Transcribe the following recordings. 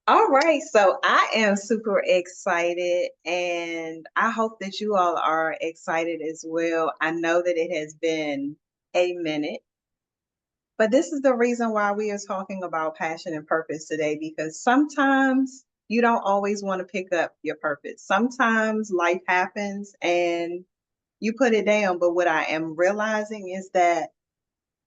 All right, so I am super excited, and I hope that you all are excited as well. I know that it has been a minute, but this is the reason why we are talking about passion and purpose today, because sometimes you don't always want to pick up your purpose. Sometimes life happens and you put it down, but what I am realizing is that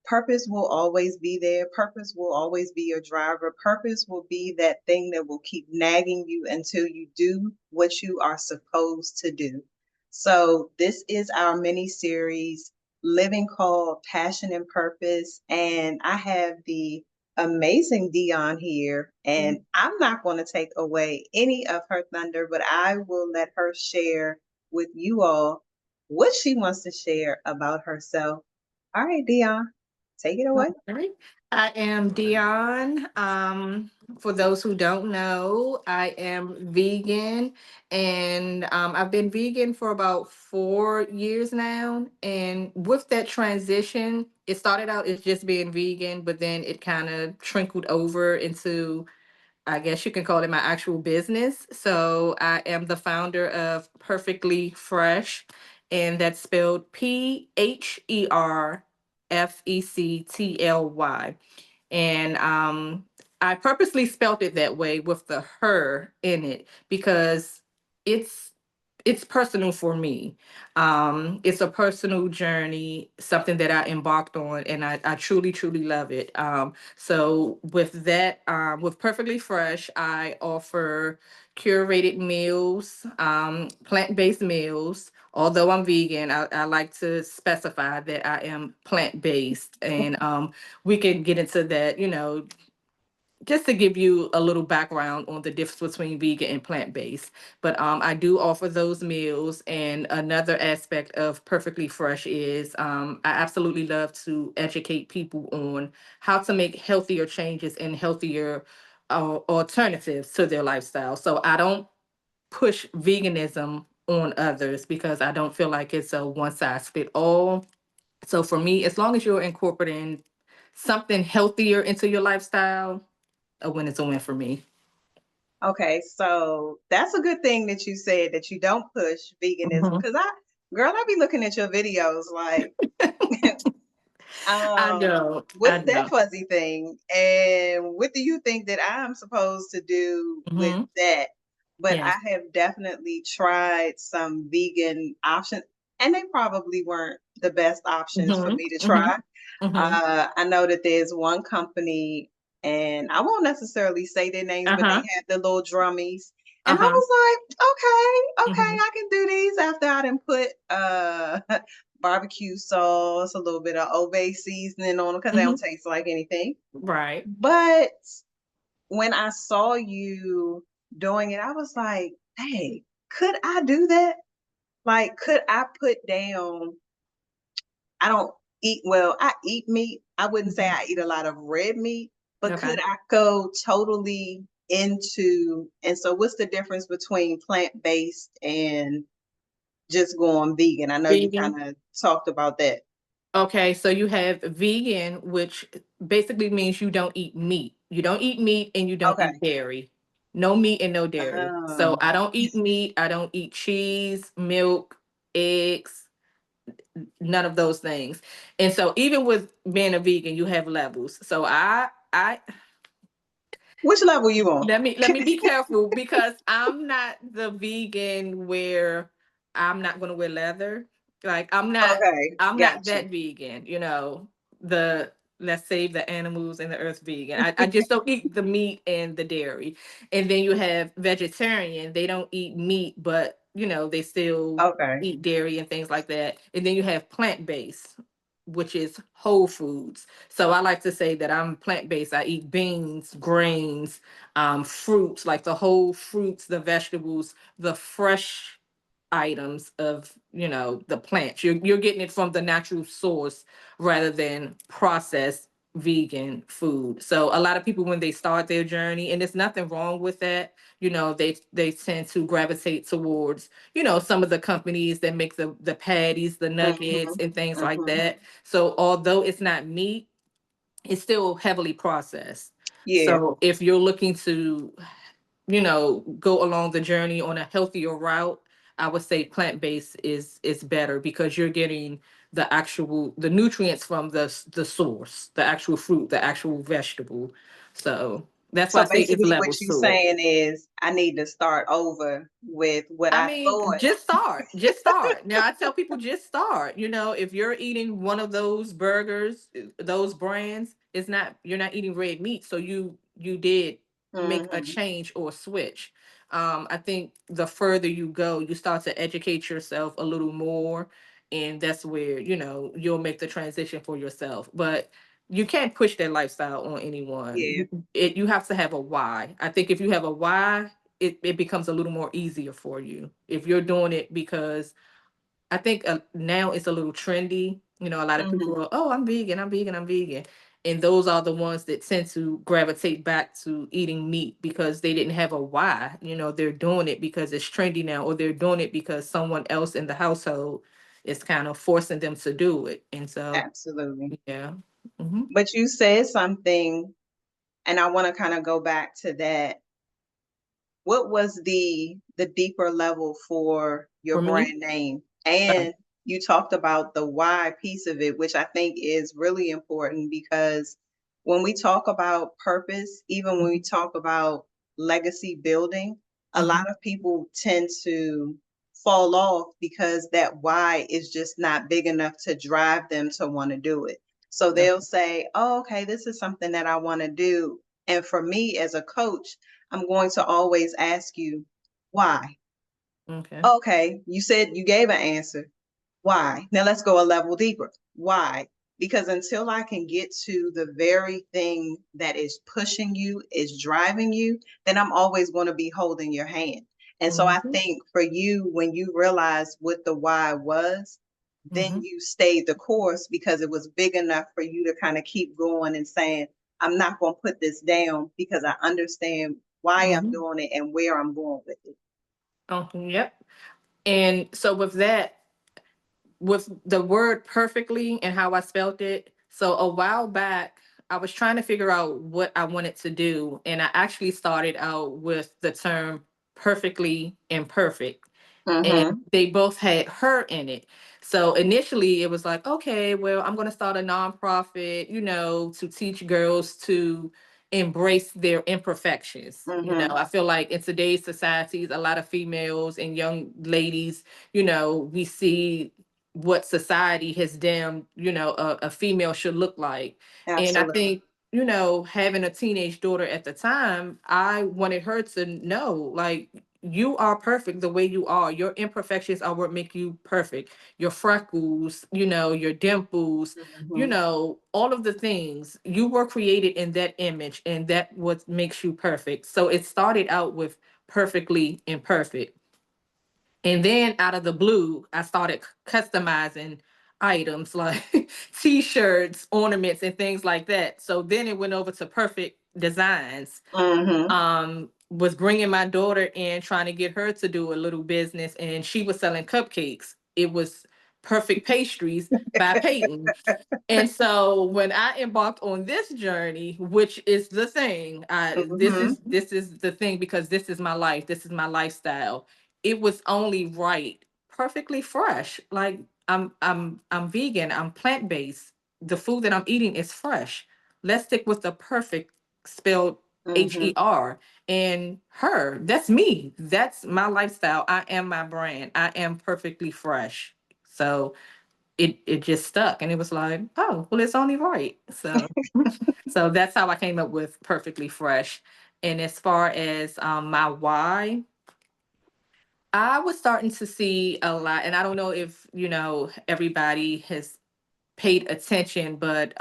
purpose will always be there. Purpose will always be your driver. Purpose will be that thing that will keep nagging you until you do what you are supposed to do. So, this is our mini series, Living Called Passion and Purpose. And I have the amazing Dionne here. And I'm not going to take away any of her thunder, but I will let her share with you all what she wants to share about herself. All right, Dionne. Take it away. All right. I am Dionne. For those who don't know, I am vegan, and I've been vegan for about 4 years now. And with that transition, it started out as just being vegan, but then it kind of trickled over into, I guess you can call it, my actual business. So I am the founder of Perfectly Fresh, and that's spelled Pherfectly. And I purposely spelt it that way with the her in it because it's it's personal for me. It's a personal journey, something that I embarked on, and I truly, truly love it. So with that, with Perfectly Fresh, I offer curated meals, plant-based meals. Although I'm vegan, I like to specify that I am plant-based, and we can get into that, just to give you a little background on the difference between vegan and plant-based. But I do offer those meals. And another aspect of Perfectly Fresh is I absolutely love to educate people on how to make healthier changes and healthier alternatives to their lifestyle. So I don't push veganism on others because I don't feel like it's a one size fit all. So for me, as long as you're incorporating something healthier into your lifestyle, a win is a win for me. Okay, so that's a good thing that you said that you don't push veganism Mhm. because girl, I be looking at your videos like, I um, know. I what's that know. fuzzy thing? And what do you think that I'm supposed to do with Hmm. that? But I Yes. have definitely tried some vegan options, and they probably weren't the best options for Hmm. me to Hmm. try. Hmm. I know that there's one company, and I won't necessarily say their names, but they Uh-huh. have the little drummies. And I Uh-huh. was like, okay, okay, Hmm. I can do these after I done put barbecue sauce, a little bit of Old Bay seasoning on them because they Hmm. don't taste like anything. Right. But when I saw you doing it, I was like, hey, could I do that? Like, could I put down I don't eat well. I eat meat. I wouldn't say Mhm. I eat a lot of red meat, but could Okay. I go totally into and so what's the difference between plant-based and just going vegan? I know you Vegan. kind of talked about that. Okay, so you have vegan, which basically means you don't eat meat. You don't eat meat and you don't eat Okay. dairy. No meat and no dairy. So Oh. I don't eat meat. I don't eat cheese, milk, eggs, none of those things. And so even with being a vegan, you have levels. So I Which level you on? let me be careful because I'm not the vegan where I'm not going to wear leather. Like Okay, I'm not got that you. vegan, the let's save the animals and the earth vegan. I just don't eat the meat and the dairy. And then you have vegetarian, they don't eat meat, but they still Okay. eat dairy and things like that. And then you have plant-based, which is whole foods. So I like to say that I'm plant-based. I eat beans, grains, fruits, like the whole fruits, the vegetables, the fresh items of the plants. You're getting it from the natural source rather than processed vegan food. So a lot of people, when they start their journey, and there's nothing wrong with that, they tend to gravitate towards some of the companies that make the patties, the nuggets, Hmm. and things like Hmm. that. So although it's not meat, it's still heavily processed. Yeah. So if you're looking to go along the journey on a healthier route, I would say plant-based is better because you're getting the nutrients from the source, the actual fruit, the actual vegetable. So that's why I So say it's basically what levels you to it. saying is I need to start over with what I I mean, thought. just start. Just start. Now I tell people just start. If you're eating one of those burgers, those brands, it's not you're not eating red meat, so you did make a Mhm. change or switch. I think the further you go, you start to educate yourself a little more, and that's where, you'll make the transition for yourself. But you can't push that lifestyle on anyone. Yeah. You have to have a why. I think if you have a why, it becomes a little more easier for you. If you're doing it because I think now it's a little trendy. A lot of Mhm. people are, oh, I'm vegan, I'm vegan, I'm vegan. And those are the ones that tend to gravitate back to eating meat because they didn't have a why. They're doing it because it's trendy now, or they're doing it because someone else in the household is kind of forcing them to do it. And so, Absolutely. yeah. Hmm. But you said something, and I want to kind of go back to that. What was the deeper level for your For me, brand name? uh, And you talked about the why piece of it, which I think is really important because when we talk about purpose, even when we talk about legacy building, a lot hmm of people tend to fall off because that why is just not big enough to drive them to want to do it. So they'll say, "Oh, okay, this is something that I want to do." And for me as a coach, I'm going to always ask you, why? okay. Okay, you said you gave an answer. Why? Now let's go a level deeper. Why? Because until I can get to the very thing that is pushing you, is driving you, then I'm always going to be holding your hand. And so I hmm think for you, when you realized what the why was, then hmm you stayed the course because it was big enough for you to kind of keep going and saying, I'm not going to put this down because I understand why I'm hmm doing it and where I'm going with it. Oh, yep. And so with the word perfectly and how I spelt it. So a while back, I was trying to figure out what I wanted to do. And I actually started out with the term perfectly imperfect, and Mm-hmm. they both had her in it. So initially it was like, okay, well, I'm going to start a nonprofit, to teach girls to embrace their imperfections. Mm-hmm. I feel like in today's societies, a lot of females and young ladies, we see what society has deemed, a female should look like. And I Absolutely. think, having a teenage daughter at the time, I wanted her to know, like, you are perfect the way you are. Your imperfections are what make you perfect. Your freckles, your dimples, Mm-hmm. all of the things. You were created in that image, and that what makes you perfect. So it started out with perfectly imperfect. And then out of the blue, I started customizing items like t-shirts, ornaments, and things like that. So then it went over to perfect designs. Mm-hmm. Was bringing my daughter in, trying to get her to do a little business, and she was selling cupcakes. It was Perfect Pastries by Peyton. And so when I embarked on this journey, which is the thing, this Mm-hmm. is this is the thing, because this is my life, this is my lifestyle. It was only right, perfectly fresh. Like, I'm vegan, I'm plant based. The food that I'm eating is fresh. Let's stick with the perfect, spelled Mm-hmm. HER. And her, that's me. That's my lifestyle. I am my brand. I am perfectly fresh. So it just stuck, and it was like, oh, well, it's only right. So so that's how I came up with perfectly fresh. And as far as my why, I was starting to see a lot, and I don't know if everybody has paid attention, but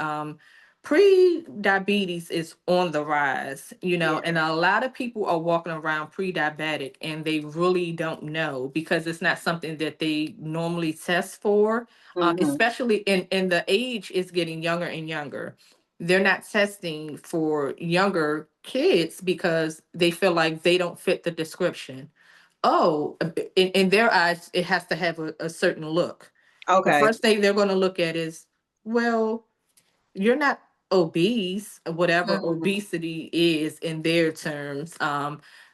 pre-diabetes is on the rise, Yeah. and a lot of people are walking around pre-diabetic, and they really don't know because it's not something that they normally test for, Mm-hmm. especially in the age is getting younger and younger. They're not testing for younger kids because they feel like they don't fit the description. Oh, in their eyes, it has to have a certain look. The Okay. first thing they're going to look at is, well, you're not obese, whatever Mm-hmm. obesity is in their terms.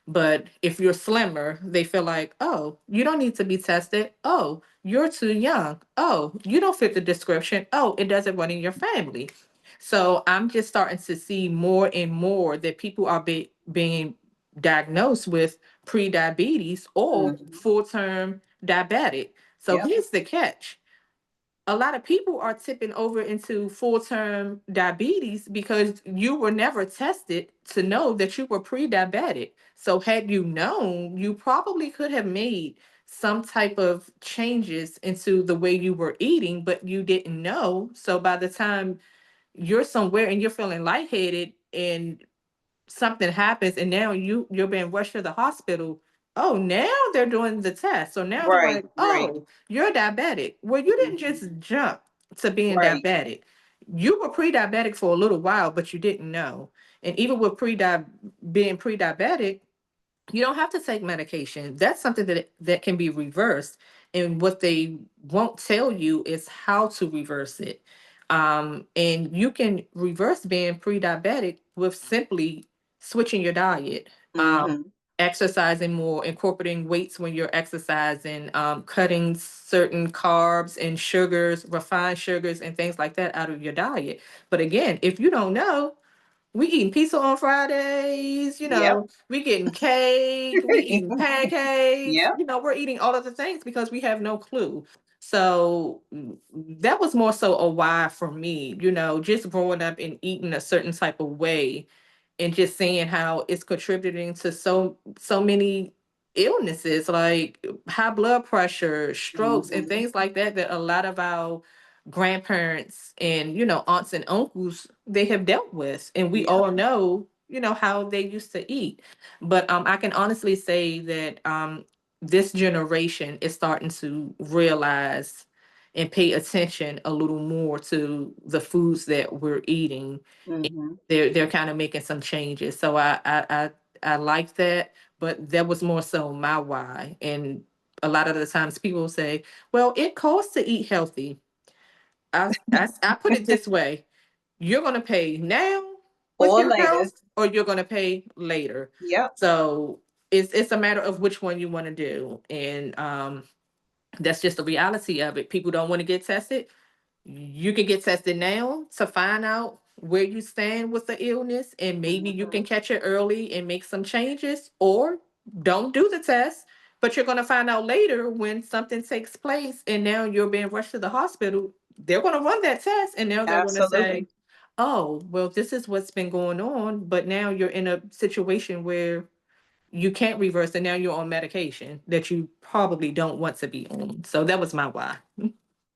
But if you're slimmer, they feel like, oh, you don't need to be tested. Oh, you're too young. Oh, you don't fit the description. Oh, it doesn't run in your family. So I'm just starting to see more and more that people are being diagnosed with pre-diabetes or Hmm. full-term diabetic. So Yep. here's the catch: a lot of people are tipping over into full-term diabetes because you were never tested to know that you were pre-diabetic. So had you known, you probably could have made some type of changes into the way you were eating, but you didn't know. So by the time you're somewhere and you're feeling lightheaded and something happens and now you're being rushed to the hospital. Oh, now they're doing the test. So now they're Right, like, right. oh, you're diabetic. Well, you didn't Hmm. just jump to being Right. diabetic. You were pre-diabetic for a little while, but you didn't know. And even with being pre-diabetic, you don't have to take medication. That's something that can be reversed. And what they won't tell you is how to reverse it. And you can reverse being pre-diabetic with simply switching your diet, Hmm. exercising more, incorporating weights when you're exercising, cutting certain carbs and sugars, refined sugars, and things like that out of your diet. But again, if you don't know, we eating pizza on Fridays, Yep. we getting cake, we eating pancakes, Yep. we're eating all of the things because we have no clue. So that was more so a why for me, just growing up and eating a certain type of way and just seeing how it's contributing to so many illnesses like high blood pressure, strokes, and Hmm. things like that that a lot of our grandparents and aunts and uncles they have dealt with, and we Yep. all know how they used to eat. But I can honestly say that this generation is starting to realize and pay attention a little more to the foods that we're eating. Hmm. They're kind of making some changes. So I like that, but that was more so my why. And a lot of the times people say, "Well, it costs to eat healthy." I put it this way: you're gonna pay now with Or your later. health, or you're gonna pay later. Yep. So it's a matter of which one you want to do, and that's just the reality of it. People don't want to get tested. You can get tested now to find out where you stand with the illness, and maybe you can Hmm. catch it early and make some changes, or don't do the test, but you're going to find out later when something takes place and now you're being rushed to the hospital. They're going to run that test and now they're going to say, Absolutely. oh, well, this is what's been going on, but now you're in a situation where you can't reverse and now you're on medication that you probably don't want to be on. So that was my why.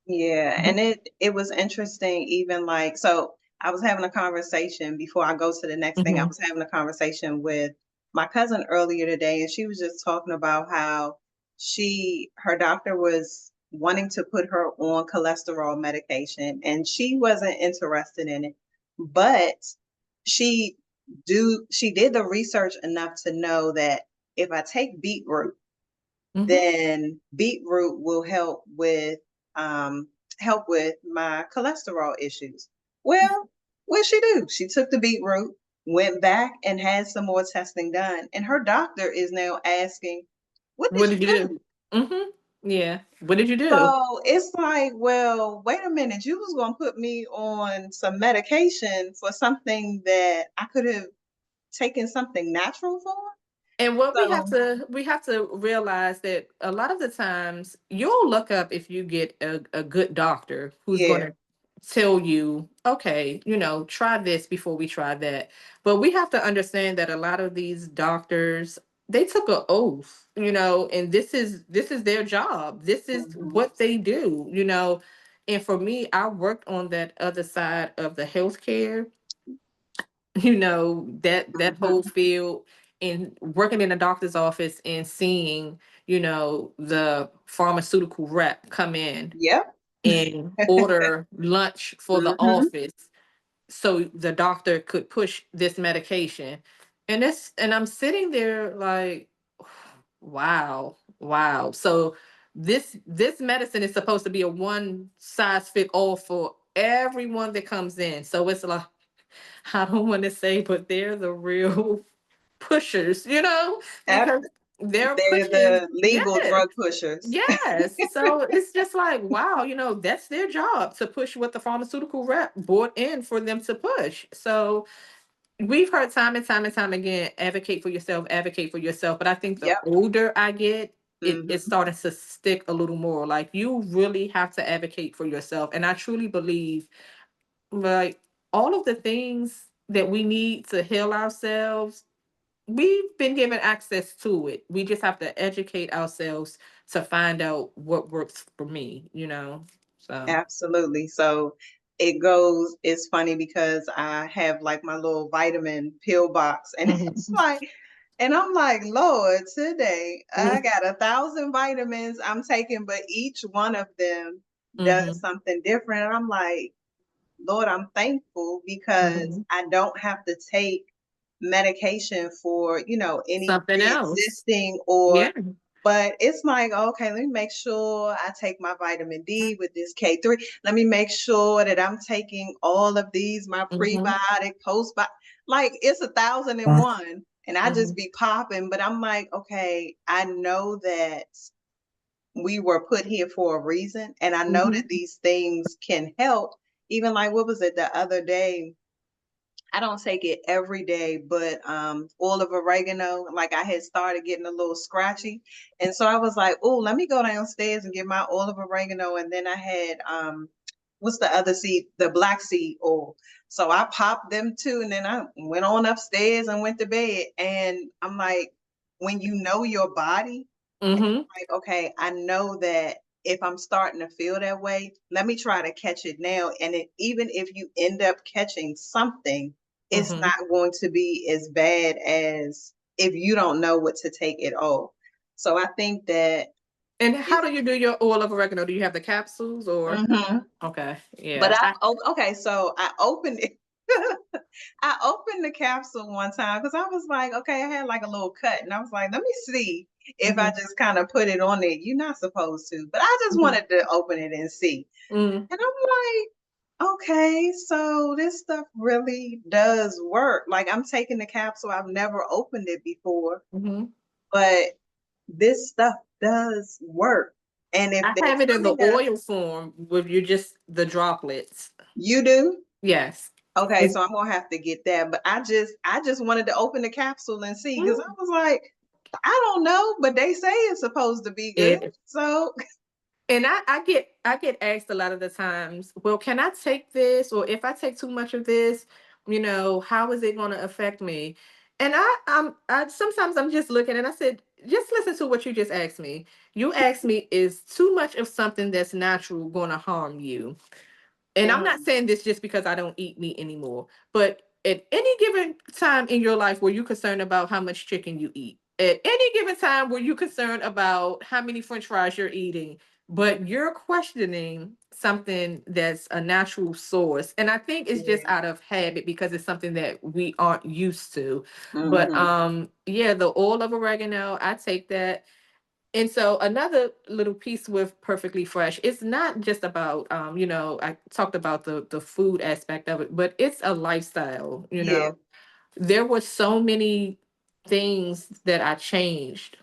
Yeah, and it was interesting even like so I was having a conversation before I go to the next thing. I Hmm. was having a conversation with my cousin earlier today and she was just talking about how her doctor was wanting to put her on cholesterol medication and she wasn't interested in it. But she she did the research enough to know that if I take beetroot Hmm. then beetroot will um, help with my cholesterol issues. Well, what she do? She took the beetroot, went back and had some more testing done, and her doctor is now asking, "What did What you did you do?" do? Hmm. Yeah. What did you do? So it's like, well, wait a minute, you was gonna put me on some medication for something that I could have taken something natural for. And what So we have to realize that a lot of the times you'll look up if you get a good doctor who's going yeah. to tell you, okay, try this before we try that. But we have to understand that a lot of these doctors, they took an oath, and this is their job. This is Hmm. what they do. And for me, I worked on that other side of the healthcare, that whole Hmm. field, and working in a doctor's office and seeing the pharmaceutical rep come in Yep. and order lunch for the Hmm. office so the doctor could push this medication. And I'm sitting there like, wow. So this medicine is supposed to be a one size fit all for everyone that comes in. So it's like, I don't want to say, but they're the real pushers, Ab- because they're they're pushing. the legal Yes. drug pushers. Yes. So it's just like, wow, that's their job to push what the pharmaceutical rep brought in for them to push. So we've heard time and time and time again, advocate for yourself, advocate for yourself. But I think the Yep. older I get, it's Hmm. starting to stick a little more. Like, you really have to advocate for yourself. And I truly believe, like, all of the things that we need to heal ourselves, we've been given access to it. We just have to educate ourselves to find out what works for me. So. Absolutely. So it goes, it's funny because I have like my little vitamin pill box, and it's Mhm. like, and I'm like, Lord, today I got 1,000 vitamins I'm taking, but each one of them does Mhm. something different. And I'm like, Lord, I'm thankful because Mhm. I don't have to take medication for, any Something else. pre-existing or, Yeah. but it's like, okay, let me make sure I take my vitamin D with this K3. Let me make sure that I'm taking all of these, my Mhm. prebiotic, postbiotic. Like, it's 1,001 and I just Mhm. be popping, but I'm like, okay, I know that we were put here for a reason. And I know that Mhm. these things can help. Even like, what was it the other day? I don't take it every day, but oil of oregano, like I had started getting a little scratchy. And so I was like, oh, let me go downstairs and get my oil of oregano. And then I had what's the other seed? The black seed oil. So I popped them too. And then I went on upstairs and went to bed. And I'm like, when you know your body, Mhm. like, okay, I know that if I'm starting to feel that way, let me try to catch it now. And even if you end up catching something, it's Mhm. not going to be as bad as if you don't know what to take at all. So I think that And how it's, do you do your oil of oregano? Do you have the capsules or? hmm. Okay. But Yeah. okay, so I opened it. I opened the capsule one time because I was like, okay, I had like a little cut, and I was like, let me see if I Mhm. just kind of put it on there. You're not supposed to, but I just Mhm. wanted to open it and see. Mhm. And I'm like, okay, so this stuff really does work. Like, I'm taking the capsule. I've never opened it before, Mhm. but this stuff does work. And if I have there's it in the something else oil form with you just the droplets. you do, Yes. okay, It's, so I'm gonna have to get that. But I just wanted to open the capsule and see because I mm, was like, I don't know, but they say it's supposed to be good. it So And I get asked a lot of the times, well, can I take this? Or if I take too much of this, how is it going to affect me? And I sometimes I'm just looking and I said, just listen to what you just asked me. You asked me, is too much of something that's natural going to harm you? And I'm not mm, saying this just because I don't eat meat anymore, but at any given time in your life where you're concerned about how much chicken you eat, at any given time where you're concerned about how many french fries you're eating, but you're questioning something that's a natural source. And I think it's just yeah. out of habit because it's something that we aren't used to. But Hmm. yeah, the oil of oregano, I take that. And so another little piece with Perfectly Fresh, it's not just about I talked about the food aspect of it, but it's a lifestyle. Yeah. There were so many things that I changed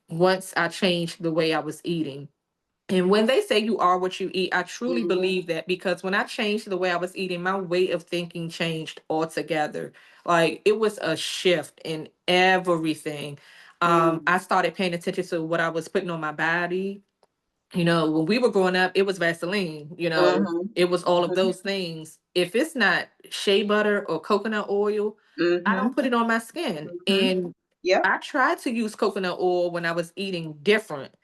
once I changed the way I was eating. And when they say you are what you eat, I truly Hmm. believe that because when I changed the way I was eating, my way of thinking changed altogether. Like, it was a shift in everything. I Hmm. started paying attention to what I was putting on my body. When we were growing up, it was Vaseline, Hmm. it was all of those things. If it's not shea butter or coconut oil, I Hmm. don't put it on my skin. Hmm. And Yep. I tried to use coconut oil when I was eating different.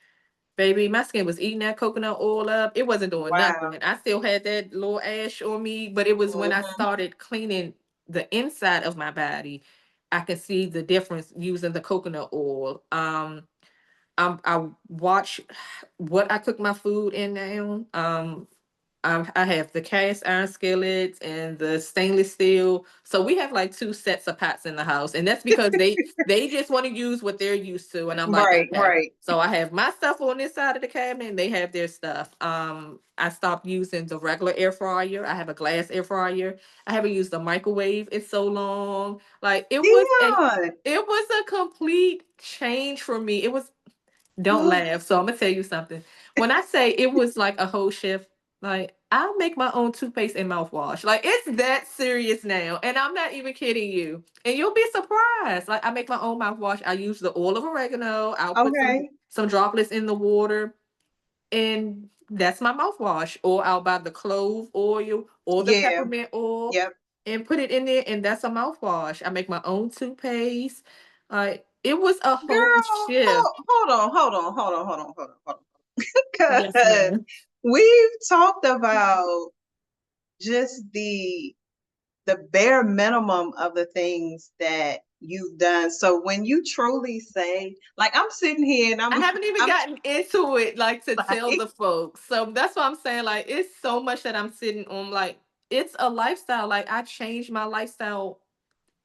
Baby, my skin was eating that coconut oil up. It wasn't doing Wow. nothing. I still had that little ash on me, but it was when I Hmm. started cleaning the inside of my body, I could see the difference using the coconut oil. I watch what I cook my food in now. I have the cast iron skillets and the stainless steel. So we have like two sets of pots in the house, and that's because they just want to use what they're used to. And I'm like, Right, okay. right. So I have my stuff on this side of the cabinet, and they have their stuff. I stopped using the regular air fryer. I have a glass air fryer. I haven't used the microwave in so long. Like Dion. it was a complete change for me. It was don't laugh. So I'm gonna tell you something. When I say it was like a whole shift, like I'll make my own toothpaste and mouthwash. Like it's that serious now. And I'm not even kidding you. And you'll be surprised. Like I make my own mouthwash. I use the oil of oregano. I'll put Okay. some droplets in the water, and that's my mouthwash. Or I'll buy the clove oil or the Yeah. peppermint oil Yep. and put it in there, and that's a mouthwash. I make my own toothpaste. Like it was a whole Girl, shift. hold on. Yes, Because ma'am. we've talked about just the bare minimum of the things that you've done. So when you truly say, like I'm sitting here and I haven't even I'm gotten into it like to tell like, the folks. So that's what I'm saying. Like it's so much that I'm sitting on. Like it's a lifestyle. Like I changed my lifestyle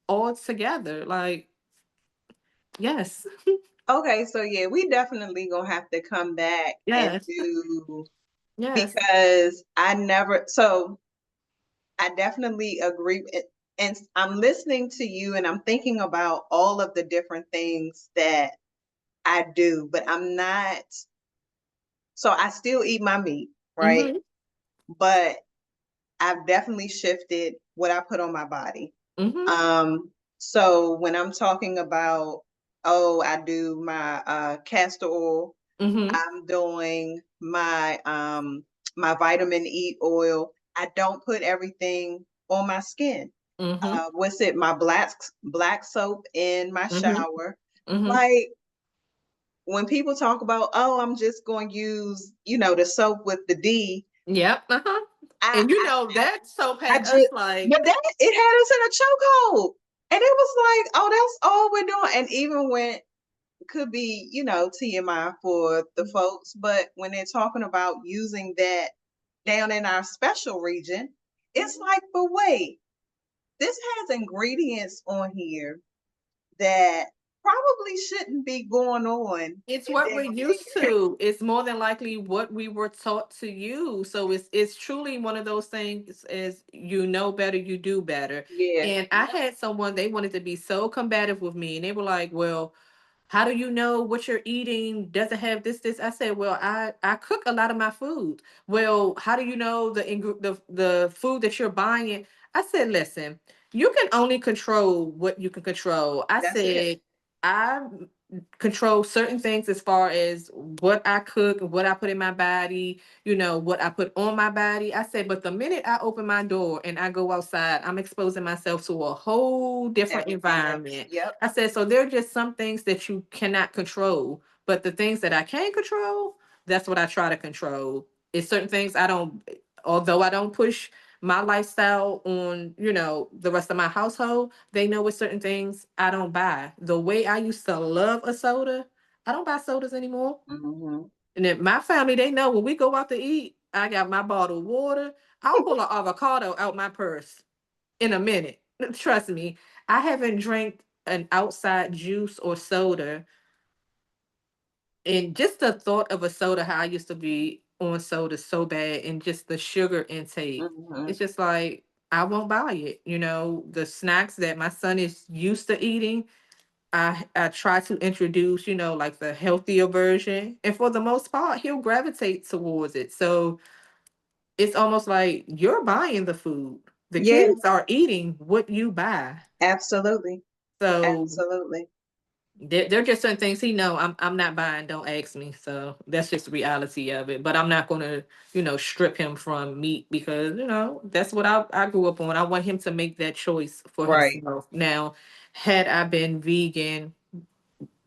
altogether. Like yes, okay, so yeah, we definitely gonna have to come back and yes, do yes. because I definitely agree. And I'm listening to you and I'm thinking about all of the different things that I do, but I'm not, so I still eat my meat, right? Mhm, But I've definitely shifted what I put on my body. mhm, Um, so when I'm talking about, oh, I do my castor oil, mhm, I'm doing my vitamin E oil. I don't put everything on my skin. mhm, What's it? My black soap in my mhm, shower. mhm. Like when people talk about, oh, I'm just going to use, the soap with the D. Yep. Uh-huh. I And you I know I, that soap I had us just like but that it had us in a chokehold, and it was like, oh, that's all we're doing. And even when could be, TMI for the folks, but when they're talking about using that down in our special region, it's like, but wait, this has ingredients on here that probably shouldn't be going on it's in what down we're used there. to. It's more than likely what we were taught to use. So it's truly one of those things is you know better, you do better. Yeah. And I had someone they wanted to be so combative with me and they were like, well, how do you know what you're eating doesn't have this? I said, well, I cook a lot of my food. Well, how do you know the food that you're buying? I said, listen, you can only control what you can control. I That's it. said, I control certain things as far as what I cook, what I put in my body, what I put on my body. I said, but the minute I open my door and I go outside, I'm exposing myself to a whole different Everything else. environment. Yep. I said, so there are just some things that you cannot control, but the things that I can control, that's what I try to control. It's certain things I don't, although I don't push my lifestyle on, the rest of my household, they know with certain things I don't buy. The way I used to love a soda, I don't buy sodas anymore. Hmm. And then my family, they know when we go out to eat, I got my bottled water. I'll pull an avocado out my purse in a minute. Trust me, I haven't drank an outside juice or soda. And just the thought of a soda, how I used to be on soda so bad, and just the sugar intake, Hmm. it's just like, I won't buy it. The snacks that my son is used to eating, I try to introduce, like the healthier version. And for the most part, he'll gravitate towards it. So it's almost like you're buying the food. The Yeah, kids are eating what you buy. absolutely. So Absolutely. there are just certain things he know I'm not buying. Don't ask me. So that's just the reality of it. But I'm not gonna, strip him from meat because that's what I grew up on. I want him to make that choice for Right. himself. Now, had I been vegan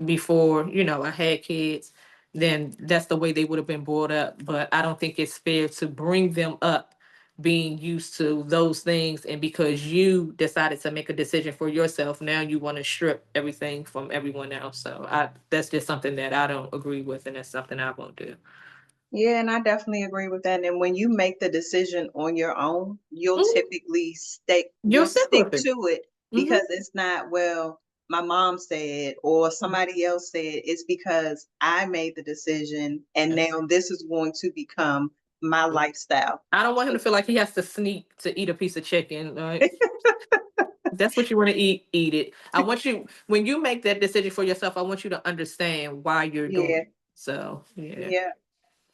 before, I had kids, then that's the way they would have been brought up. But I don't think it's fair to bring them up being used to those things. And because you decided to make a decision for yourself, now you want to strip everything from everyone else. So that's just something that I don't agree with, and that's something I won't do. Yeah, and I definitely agree with that. And when you make the decision on your own, you'll Mhm. typically stick You'll you'll stick stick with it. to it Hmm. because it's not, well, my mom said or somebody else said. It's because I made the decision and Yes. now this is going to become my lifestyle. I don't want him So to feel like he has to sneak to eat a piece of chicken. That's what you want to eat, eat it. I want you, when you make that decision for yourself, I want you to understand why you're doing yeah, it. So, yeah. yeah.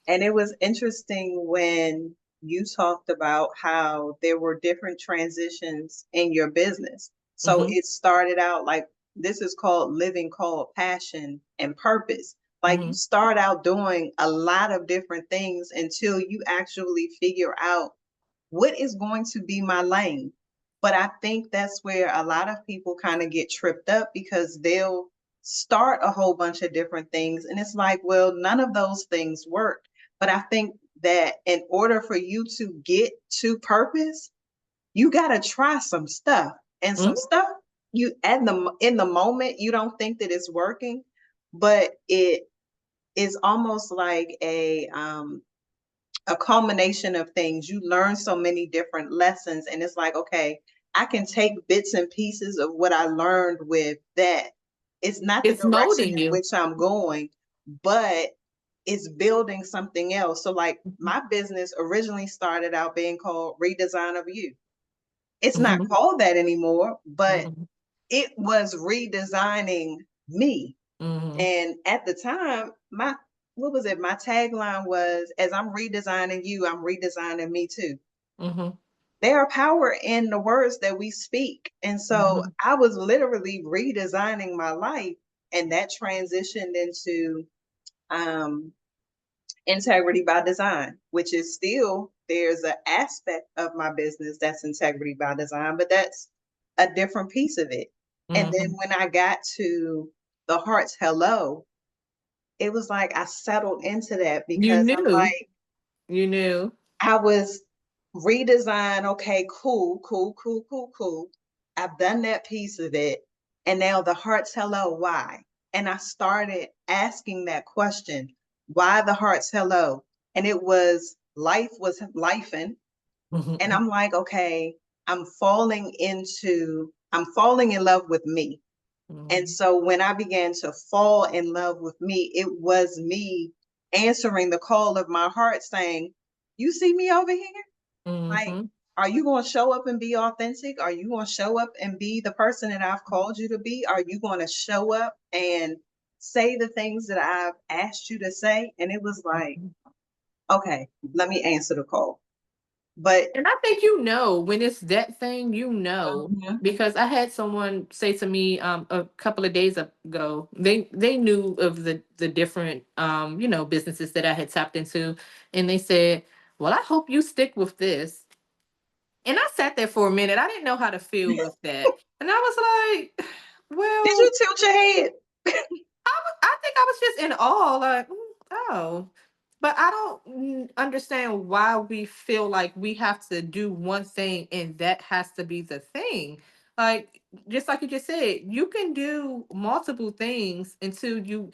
And it was interesting when you talked about how there were different transitions in your business. So Hmm. it started out like, this is called living called passion and purpose. Like you Hmm. start out doing a lot of different things until you actually figure out what is going to be my lane. But I think that's where a lot of people kind of get tripped up because they'll start a whole bunch of different things. And it's like, well, none of those things work. But I think that in order for you to get to purpose, you got to try some stuff. And some Hmm. stuff you at the in the moment you don't think that it's working, but it is almost like a culmination of things. You learn so many different lessons, and it's like, okay, I can take bits and pieces of what I learned with that. It's not the It's direction molding in you. which I'm going, but it's building something else. So, like, my business originally started out being called Redesign of You. It's not Hmm. called that anymore, but Hmm. it was redesigning me. Hmm. And at the time, my what was it? My tagline was, as I'm redesigning you, I'm redesigning me too. Hmm. There are power in the words that we speak. And so Hmm. I was literally redesigning my life, and that transitioned into um, integrity by design, which is still, there's an aspect of my business that's integrity by design, but that's a different piece of it. And then Hmm. when I got to the heart's hello, it was like I settled into that You because I'm knew. like, You knew. I was redesign. Okay, cool, cool, cool, cool, cool. I've done that piece of it. And now the heart's hello, why? And I started asking that question, why the heart's hello? And it was life was lifing. And Hmm. I'm like, okay, I'm falling in love with me. And Hmm. so when I began to fall in love with me, it was me answering the call of my heart saying, you see me over here? Like, Hmm. are you going to show up and be authentic? Are you going to show up and be the person that I've called you to be? Are you going to show up and say the things that I've asked you to say? And it was like, okay, let me answer the call. But And I think you know when it's that thing, you know, mhm, because I had someone say to me a couple of days ago, they knew of the different businesses that I had tapped into, and they said, "Well, I hope you stick with this." And I sat there for a minute. I didn't know how to feel with that, and I was like, did you "Well, tilt your head? I think I was just in awe, like, oh. But I don't understand why we feel like we have to do one thing and that has to be the thing. Like, just like you just said, you can do multiple things until you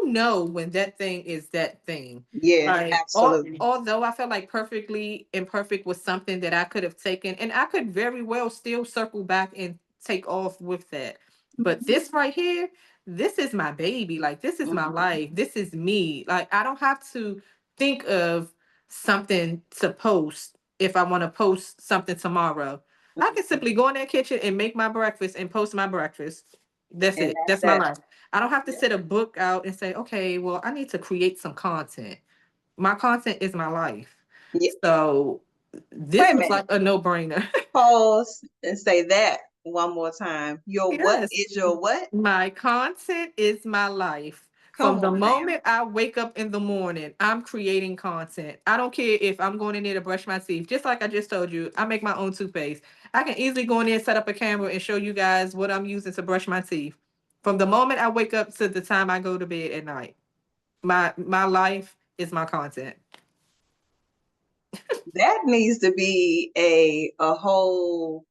know when that thing is that thing. Yeah, Like, absolutely. although I felt like perfectly imperfect was something that I could have taken, and I could very well still circle back and take off with that. But Mhm, this right here, this is my baby. Like, this is my mhm, life. This is me. Like, I don't have to think of something to post if I want to post something tomorrow. I can mhm. simply go in that kitchen and make my breakfast and post my breakfast. That's And it. that's That's my that. life. I don't have to Yeah. sit a book out and say, okay, well, I need to create some content. My content is my life. Yeah. So Wait this a was minute. like a no-brainer. Pause and say that one more time. Your what Yes. is your what? My content is my life. Come From the on now. moment I wake up in the morning, I'm creating content. I don't care if I'm going in there to brush my teeth. Just like I just told you, I make my own toothpaste. I can easily go in there and set up a camera and show you guys what I'm using to brush my teeth. From the moment I wake up to the time I go to bed at night. My life is my content. That needs to be a whole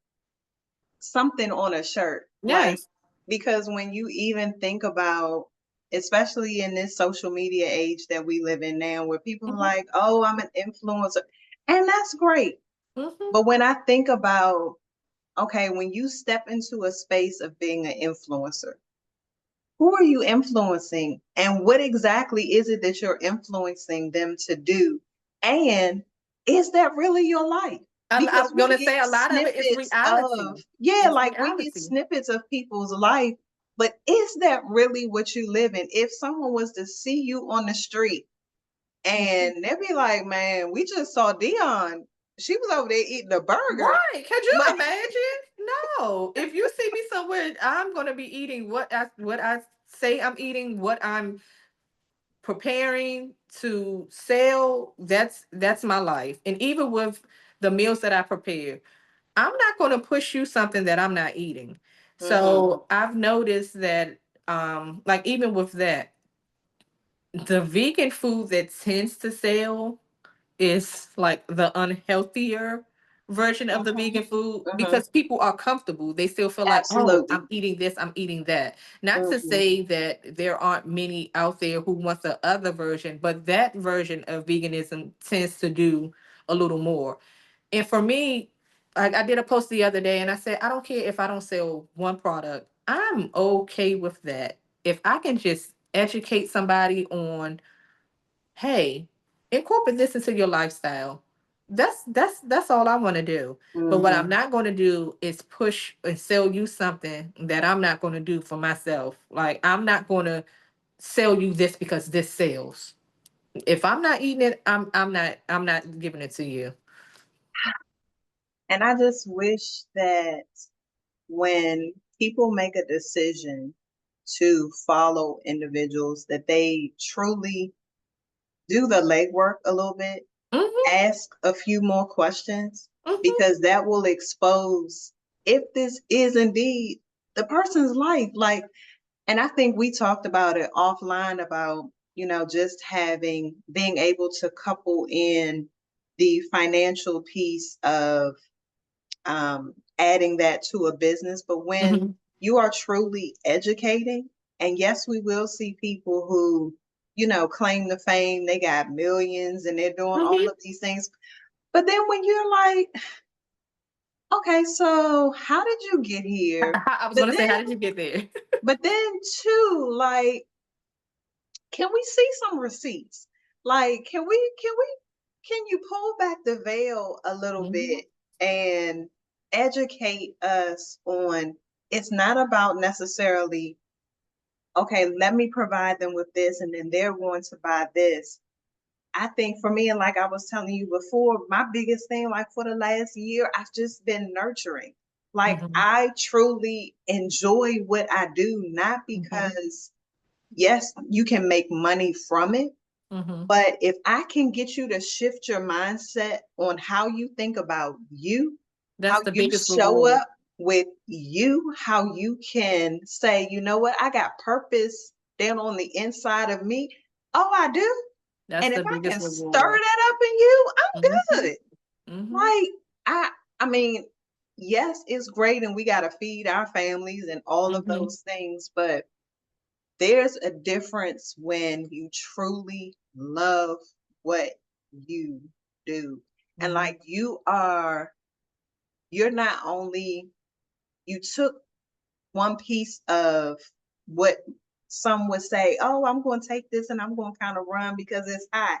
something on a shirt. Like, Yes. because when you even think about especially in this social media age that we live in now, where people are Mhm, like, oh, I'm an influencer. And that's great. mhm. But when I think about, okay, when you step into a space of being an influencer, who are you influencing? And what exactly is it that you're influencing them to do? And is that really your life? Because I'm we gonna get say a lot of it is snippets of, reality. yeah, It's like we get reality. snippets of people's life, but is that really what you live in? If someone was to see you on the street Mhm. and they'd be like, man, we just saw Dionne. She was over there eating a burger. Right. Could you But imagine? No. If you see me somewhere, I'm gonna be eating what I say I'm eating, what I'm preparing to sell. That's my life. And even with the meals that I prepare, I'm not gonna push you something that I'm not eating. Mhm, So I've noticed that like even with that, the vegan food that tends to sell is like the unhealthier version of the mhm, vegan food mhm. because people are comfortable. They still feel like, oh, Absolutely. I'm eating this, I'm eating that. Not to Mhm, say that there aren't many out there who want the other version, but that version of veganism tends to do a little more. And for me, I did a post the other day and I said, I don't care if I don't sell one product. I'm okay with that. If I can just educate somebody on, hey, incorporate this into your lifestyle. That's all I want to do. But what I'm mhm. not going to do is push and sell you something that I'm not going to do for myself. Like I'm not going to sell you this because this sells. If I'm not eating it, I'm not giving it to you. And I just wish that when people make a decision to follow individuals, that they truly do the legwork a little bit, Mhm. ask a few more questions, Mhm. because that will expose if this is indeed the person's life. Like, and I think we talked about it offline about, just being able to couple in the financial piece of adding that to a business. But when Mhm. you are truly educating, and yes, we will see people who, claim the fame, they got millions and they're doing all Mhm. of these things. But then when you're like, okay, so how did you get here? I was But gonna say, how then, did you get there? but then too, like, can we see some receipts? Like, can you pull back the veil a little Mhm. bit and educate us on, it's not about necessarily, okay, let me provide them with this and then they're going to buy this. I think for me, and like I was telling you before, my biggest thing, like for the last year, I've just been nurturing. Like Mhm. I truly enjoy what I do, not Mhm. because, yes, you can make money from it, Mhm. but if I can get you to shift your mindset on how you think about you, how That's the you biggest show reward. up with you, how you can say, you know what, I got purpose down on the inside of me. Oh, I do. That's And if the I can biggest stir reward. that up in you, I'm Mhm. good. Mhm. Like I I mean, yes, it's great and we got to feed our families and all of Mhm. those things, but there's a difference when you truly love what you do. And Mhm. like you're not only, you took one piece of what some would say, oh, I'm going to take this and I'm going to kind of run because it's hot,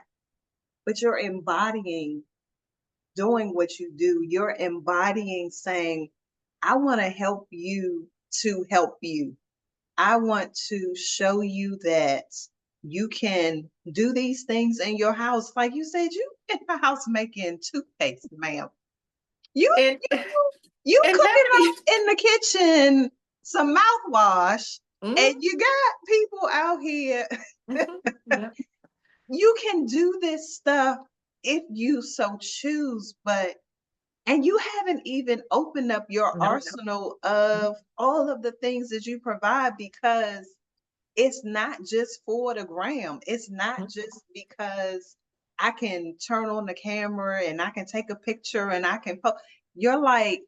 but you're embodying doing what you do. You're embodying saying, I want to help you to help you. I want to show you that you can do these things in your house. Like you said, you in your house making toothpaste, ma'am. You And you and cooking that. up in the kitchen some mouthwash, and Mhm. you got people out here. Mhm. Yeah. You can do this stuff if you so choose, but and you haven't even opened up your No. arsenal of all of the things that you provide, because it's not just for the gram. It's not Mhm. just because I can turn on the camera and I can take a picture and I can post. You're like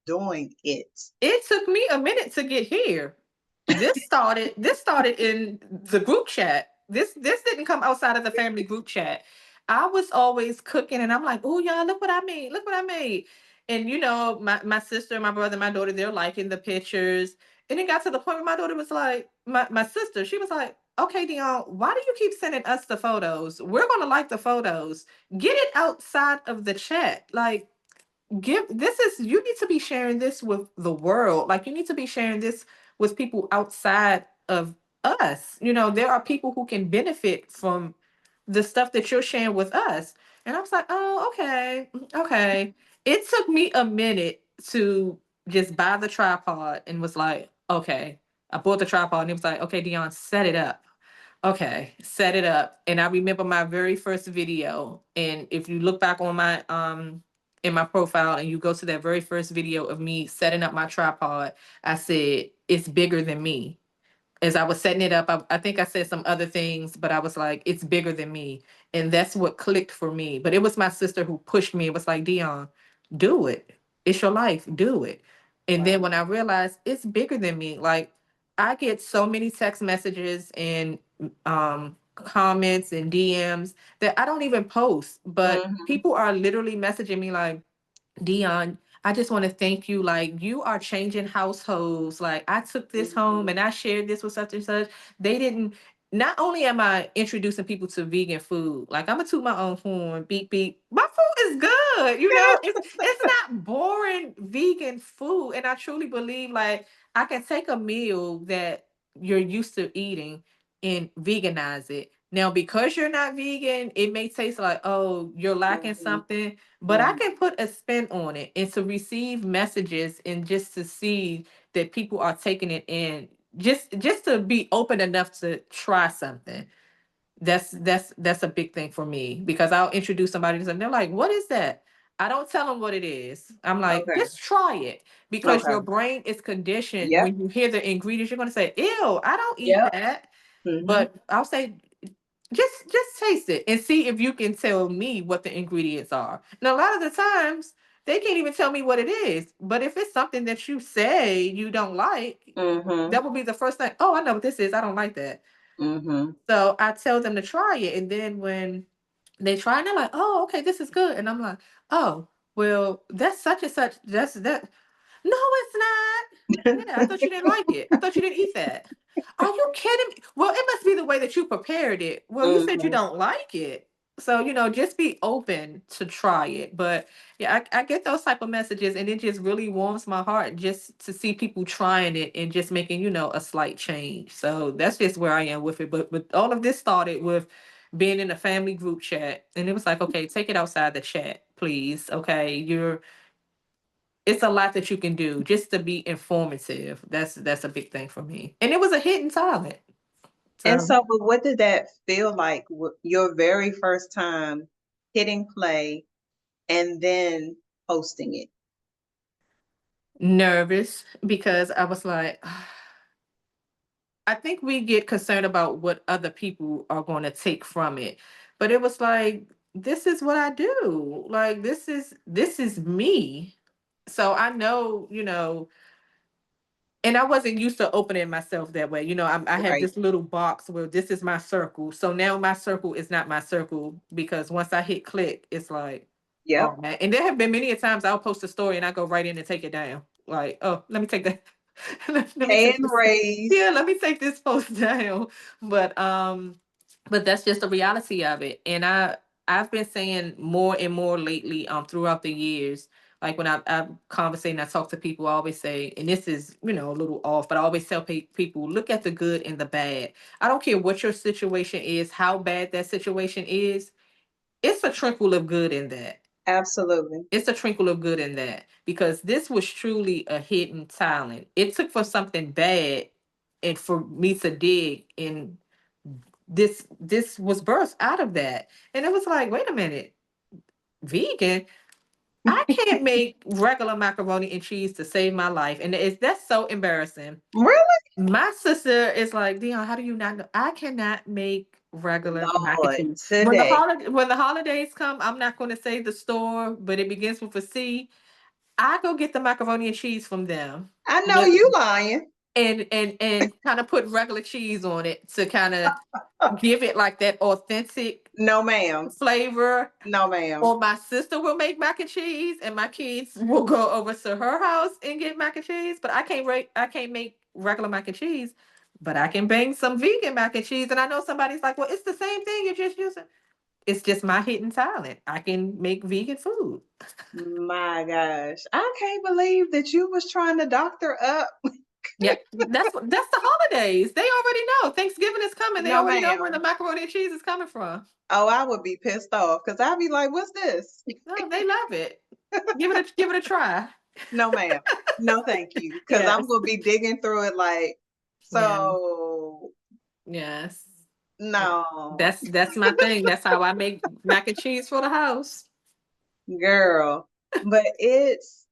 doing it. It took me a minute to get here. This started in the group chat. This didn't come outside of the family group chat. I was always cooking and I'm like, oh y'all, look what I made. Look what I made. And my sister, my brother, my daughter, they're liking the pictures. And it got to the point where my daughter was like, my sister, she was like, okay, Dion, why do you keep sending us the photos? We're gonna like the photos. Get it outside of the chat. Like, give this is you need to be sharing this with the world. Like, you need to be sharing this with people outside of us. There are people who can benefit from the stuff that you're sharing with us. And I was like, oh, okay, okay. It took me a minute to just buy the tripod and was like, okay. I bought the tripod and it was like, okay, Dion, set it up. Okay, set it up. And I remember my very first video. And if you look back on my in my profile and you go to that very first video of me setting up my tripod, I said it's bigger than me. As I was setting it up, I think I said some other things, but I was like, it's bigger than me. And that's what clicked for me. But it was my sister who pushed me. It was like, Dion, do it. It's your life. Do it. And then Wow. when I realized it's bigger than me, like, I get so many text messages and comments and DMs that I don't even post, but Hmm. people are literally messaging me like, Dion, I just want to thank you. Like, you are changing households. Like, I took this home Hmm. and I shared this with such and such. They didn't. Not only am I introducing people to vegan food, like, I'm gonna toot my own horn, beep beep. My food is good. It's not boring vegan food, and I truly believe like I can take a meal that you're used to eating and veganize it. Now, because you're not vegan, it may taste like, oh, you're lacking Hmm. something, but I Hmm. can put a spin on it and to receive messages and just to see that people are taking it in, just to be open enough to try something. That's a big thing for me because I'll introduce somebody to something. They're like, "What is that?" I don't tell them what it is. I'm like, Okay. just try it because your Okay. brain is conditioned. Yep. When you hear the ingredients, you're going to say, "Ew, I don't eat Yep. that." Hmm. But I'll say, just taste it and see if you can tell me what the ingredients are. Now, a lot of the times they can't even tell me what it is. But if it's something that you say you don't like, Hmm. that will be the first thing. Oh, I know what this is. I don't like that. Hmm. So I tell them to try it. And then when they try and they're like, oh, okay, this is good. And I'm like, oh, well, that's such and such. That's that. No, it's not. Yeah, I thought you didn't like it. I thought you didn't eat that. Are you kidding me? Well, it must be the way that you prepared it. Well, you said you Hmm. don't like it. So, just be open to try it. But yeah, I get those type of messages and it just really warms my heart just to see people trying it and just making, a slight change. So that's just where I am with it. But all of this started with being in a family group chat. And it was like, okay, take it outside the chat, please. Okay. It's a lot that you can do just to be informative. That's a big thing for me. And it was a hidden talent. And So so, but what did that feel like? Your very first time hitting play and then posting it? nervous because I was like, I think we get concerned about what other people are going to take from it. But it was like, this is what I do. Like, this is me. So I know, and I wasn't used to opening myself that way. I have Right. this little box where this is my circle. So now my circle is not my circle because once I hit click, it's like, oh Yep. man. And there have been many a times I'll post a story and I go right in and take it down. Like, oh, let me take that. let me take Hand this. raised. Yeah, let me take this post down. But but that's just the reality of it. And I've been saying more and more lately throughout the years, like when I conversate and I talk to people, I always say, and this is, a little off, but I always tell people, look at the good and the bad. I don't care what your situation is, how bad that situation is. It's a trickle of good in that. Absolutely. It's a trickle of good in that because this was truly a hidden talent. It took for something bad and for me to dig, and this was birthed out of that. And it was like, wait a minute, vegan? I can't make regular macaroni and cheese to save my life. And that's so embarrassing. Really? My sister is like, Dion, how do you not know? I cannot make regular mac and Lord, cheese. today. When the holidays come, I'm not going to say the store, but it begins with a C. I go get the macaroni and cheese from them. I know But you lying. and kind of put regular cheese on it to kind of give it like that authentic No, ma'am. flavor. No, ma'am. Or my sister will make mac and cheese, and my kids will go over to her house and get mac and cheese. But I can't make regular mac and cheese, but I can bang some vegan mac and cheese. And I know somebody's like, "Well, it's the same thing. You're just using." It's just my hidden talent. I can make vegan food. My gosh. I can't believe that you was trying to doctor up. Yeah, that's the holidays. They already know Thanksgiving is coming. They No, already know where the ma'am. macaroni and cheese is coming from. Oh, I would be pissed off because I'd be like, what's this? No, they love it. Give it a try. No, ma'am. No, thank you. Because I'm Yes. gonna be digging through it like, Yeah. so Yes. no, That's my thing. That's how I make mac and cheese for the house. girl. But it's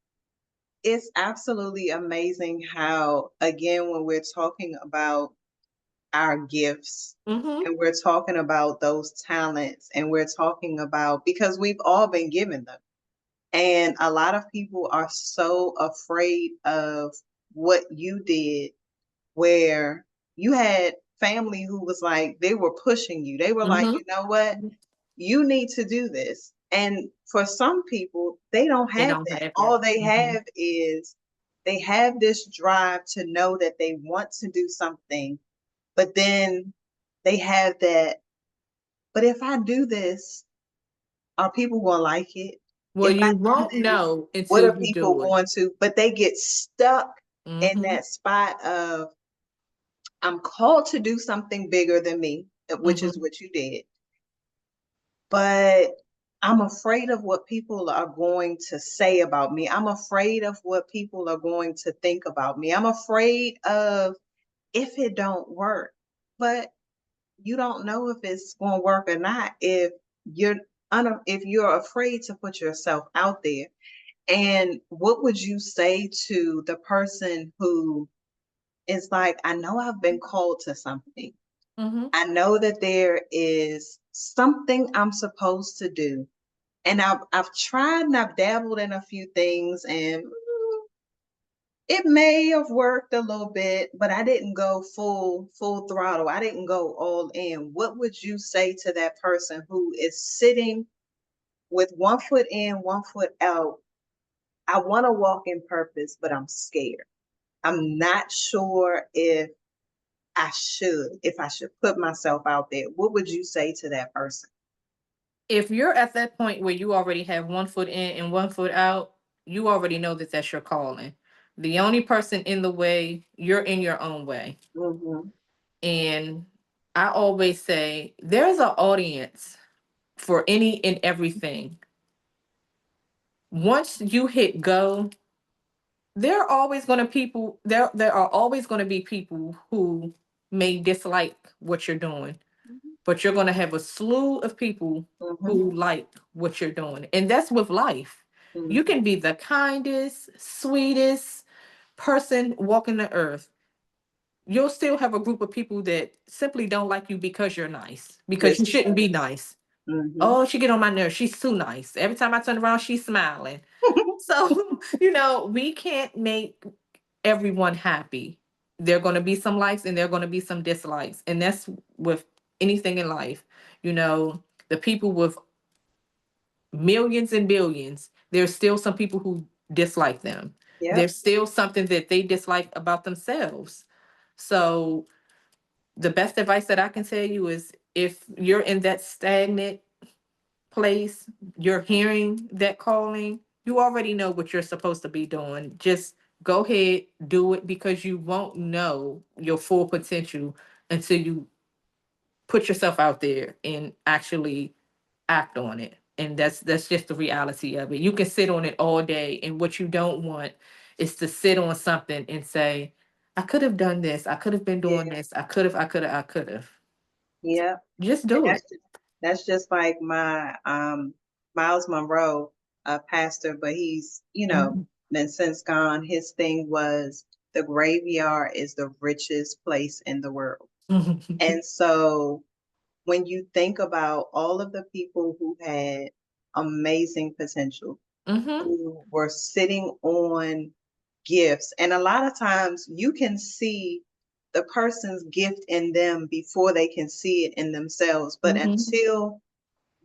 absolutely amazing how, again, when we're talking about our gifts Mhm. and we're talking about those talents and we're talking about because we've all been given them. And a lot of people are so afraid of what you did, where you had family who was like, they were pushing you. They were like, Mhm. you know what? You need to do this. And for some people, they don't They have don't that. have All that. they Mhm. have is they have this drive to know that they want to do something, but then they have that, but if I do this, are people going to like it? Well, If I you do won't this, know what until are you people do it. going to? But they get stuck in Mhm. that spot of, I'm called to do something bigger than me, which is Mhm. what you did. But I'm afraid of what people are going to say about me. I'm afraid of what people are going to think about me. I'm afraid of if it don't work. But you don't know if it's going to work or not you're if you're afraid to put yourself out there. And what would you say to the person who is like, I know I've been called to something. Mhm. I know that there is something I'm supposed to do. And I've tried and I've dabbled in a few things and it may have worked a little bit, but I didn't go full throttle. I didn't go all in. What would you say to that person who is sitting with one foot in, one foot out? I want to walk in purpose, but I'm scared. I'm not sure if I should put myself out there. What would you say to that person? If you're at that point where you already have one foot in and one foot out, you already know that that's your calling. The only person in the way, you're in your own way. Mm-hmm. And I always say there's an audience for any and everything. Once you hit go, there are always going to people there are always going to be people who may dislike what you're doing, but you're going to have a slew of people Mm-hmm. who like what you're doing. And that's with life. You Mm-hmm. can be the kindest, sweetest person walking the earth. You'll still have a group of people that simply don't like you because you're nice, because Just you shouldn't because. be nice. Mm-hmm. Oh, she get on my nerves. She's too nice. Every time I turn around, she's smiling. So, we can't make everyone happy. There are going to be some likes and there are going to be some dislikes. And that's with anything in life. You know, the people with millions and billions, there's still some people who dislike them. Yep. There's still something that they dislike about themselves. So, the best advice that I can tell you is if you're in that stagnant place, you're hearing that calling, you already know what you're supposed to be doing. Just go ahead, do it because you won't know your full potential until you put yourself out there and actually act on it. And that's just the reality of it. You can sit on it all day, and what you don't want is to sit on something and say, I could have done this, I could have been doing Yeah. this, I could have. Yep. Just And do it. that's just like my Miles Monroe, pastor, but he's, Mhm. been since gone. His thing was the graveyard is the richest place in the world. And so when you think about all of the people who had amazing potential, Mhm. who were sitting on gifts. And a lot of times you can see the person's gift in them before they can see it in themselves. But Mm-hmm. until